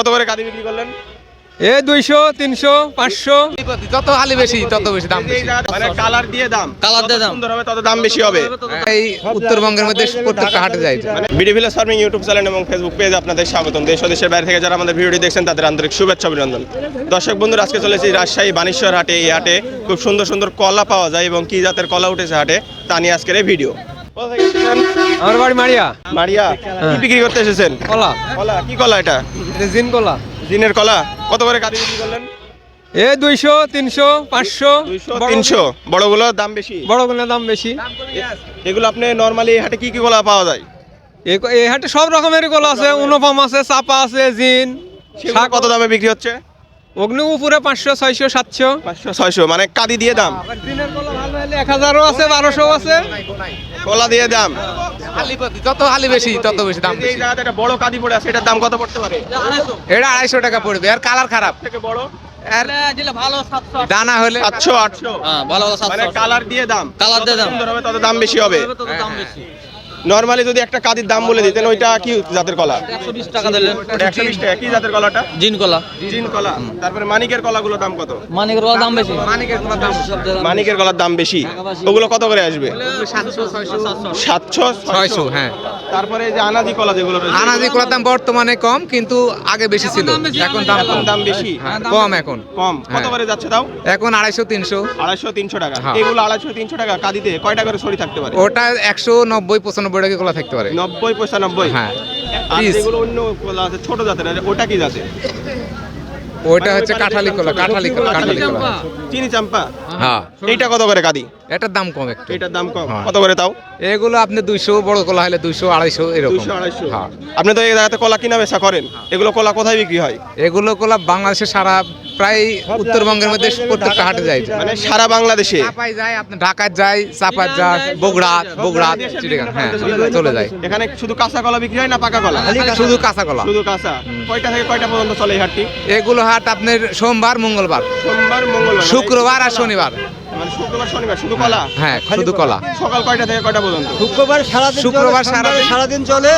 কত করে কাঁদি বিক্রি করলেন? 200, 300, 500। যত হালি বেশি তত বেশি দাম বেশি। মানে কালার দিয়ে দাম, কালার দিয়ে যত দাম। সুন্দর হবে তত দাম বেশি হবে। এই উত্তরবঙ্গের মধ্যে প্রত্যেকটা হাটে যায়। মানে BD village farming YouTube channel এবং ফেসবুক পেজে আপনাদের স্বাগতম। দেশ ও দেশের বাইরে থেকে যারা আমাদের ভিডিওটি দেখছেন তাদের আন্তরিক শুভেচ্ছা অভিনন্দন। দর্শক বন্ধুরা, আজকে চলেছি রাজশাহী বানেশ্বর হাটে। এই হাটে খুব সুন্দর সুন্দর কলা পাওয়া যায় এবং কি জাতের কলা উঠেছে হাটে তা নিয়ে আজকের এই ভিডিও। কোথা থেকে এসেছেন? আমার বাড়ি মারিয়া। মারিয়া, কি বিক্রি করতে এসেছেন? কলা, কলা, কি কলা এটা? জিন কলা। জিনের কলা। কত করে কাঁদি বিক্রি করলেন? 200, 300, 500। 200, 300। বড়গুলোর দাম বেশি। বড়গুলোর দাম বেশি। এগুলো আপনি নরমালি হাটে কি কি কলা পাওয়া যায়? এই হাটে সব রকমের কলা আছে, অনুপম আছে, চাপা আছে, জিন। সেগুলো কত দামে বিক্রি হচ্ছে? অগ্নি উপরে 500, 600, 700। 500, 600, মানে কাঁদি দিয়ে দাম। জিনের কলা ভালো হলে 1000ও আছে, 1200 আছে। কলা দিয়ে দাম। যত হালি বেশি তত বেশি দাম এই বেশি। জায়গাতে একটা বড় কাঁদি পড়ে আছে, এটার দাম কত পড়তে পারে? এটা 250 টাকা পড়বে। আর কালার খারাপ, থেকে বড় আর দানা হলে 700, 800। ভালো ভালো মানে কালার দিয়ে দাম, কালার দিয়ে যত দাম। সুন্দর হবে তত দাম বেশি হবে। নরমালি যদি একটা কাঁদির দাম বলে দিতেন, ওইটা কি জাতের কলা? 120 টাকা দিলেন। ওটা 120 টাকা। কি জাতের কলাটা? জিন কলা। জিন কলা। তারপরে মানিকের কলাগুলো দাম কত? মানিকের কলা দাম বেশি। মানিকের কলা দাম মানিকের কলার দাম বেশি। ওগুলো কত করে আসবে? 700 600 700, 600। হ্যাঁ, তারপরে এই যে আনাজি কলা যেগুলো রয়েছে, আনাজি কলার দাম বর্তমানে কম, কিন্তু আগে বেশি ছিল। এখন দাম এখন কম। দাম বেশি। হ্যাঁ, কম এখন। কম। কত হ্যাঁ। করে যাচ্ছে তাও? এখন 250 300। 250, 300 টাকা। হ্যাঁ। এগুলো 250, 300 টাকা কাঁদিতে কয়টা করে ছড়ি থাকতে পারে? ওটা 190 95 টাকা কলা থাকতে পারে। 90, 95। হ্যাঁ, আর পিস। যেগুলো অন্য কলা আছে ছোট জাতের, ওটা কি জাতের? ওটা হচ্ছে কাঁঠালি কলা। কাঁঠালি কলা। চিনি চাম্পা। হ্যাঁ, এইটা কত করে কাঁদি? এটার দাম কম একটু। এটার দাম কম। হ্যাঁ। কত করে তাও? এগুলো আপনি 200, বড় কলা হলে 200 250 এরকম। 200, 250। হ্যাঁ। আপনি তো এই জায়গাতে কলা কিনা বেচা করেন, এগুলো কলা কোথায় বিক্রি হয়? এগুলো কলা বাংলাদেশের সারা প্রায় উত্তরবঙ্গের মধ্যে প্রত্যেকটা হাটে যায়। মানে সারা বাংলাদেশে? চাপাই যায়, আপনি ঢাকায় যায়, চাপাত যায়, বগুড়া, চিটাগাং। হ্যাঁ, চলে যায়। এখানে শুধু কাঁচা কলা বিক্রি হয় না পাকা কলা? শুধু কাঁচা কলা। শুধু কাঁচা। কয়টা থেকে কয়টা পর্যন্ত চলে এই হাটটি? এগুলো হাট আপনার সোমবার মঙ্গলবার, সোমবার, মঙ্গলবার, শুক্রবার আর শনিবার। মানে শুক্রবার, শনিবার শুধু কলা? হ্যাঁ, শুধু কলা। সকাল কয়টা থেকে কয়টা পর্যন্ত? শুক্রবার সারাদিন শুক্রবার সারাদিন চলে,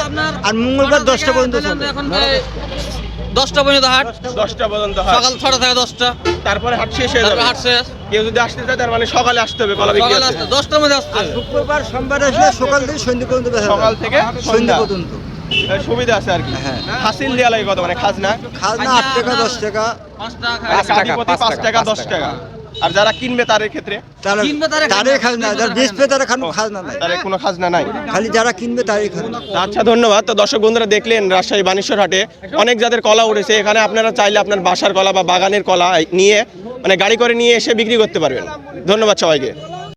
আর মঙ্গলবার 10টা পর্যন্ত চলে। 10টা পর্যন্ত হাট, 10টা পর্যন্ত হাট। সকাল 6টা থেকে 10টা, তারপরে হাট শেষ হয়ে যাবে। তারপর হাট শেষ। কেউ যদি আসতে চায় তার মানে সকালে আসতে হবে কলা বিক্রি সকালে করতে। আসতে 10টার মধ্যে আসতে হবে। শুক্রবার সোমবার আসলে সকাল থেকে সন্ধ্যে পর্যন্ত বেচা যায়। সকাল থেকে সন্ধ্যে সন্ধ্যা পর্যন্ত। সুবিধা আছে আর কি। হ্যাঁ। হাসিল দেওয়া লাগে কত, মানে খাজনা? খাজনা 8 টাকা 10 টাকা। 5 টাকা মানে খায়। কাঁদি প্রতি 5 টাকা, 10 টাকা। আর যারা কিনবে তাদের ক্ষেত্রে তারা তারে খাজনা, যারা বেচবে তারা খাজনা নাই। তাদের কোনো খাজনা নাই। খালি যারা কিনবে তারই খাজনা। আচ্ছা, ধন্যবাদ। তো দর্শক বন্ধুরা, দেখলেন রাজশাহী বানেশ্বর হাটে অনেক জাতের কলা উঠেছে। এখানে আপনারা চাইলে আপনার বাসার কলা বা বাগানের কলা নিয়ে, মানে গাড়ি করে নিয়ে এসে বিক্রি করতে পারবেন। ধন্যবাদ সবাইকে।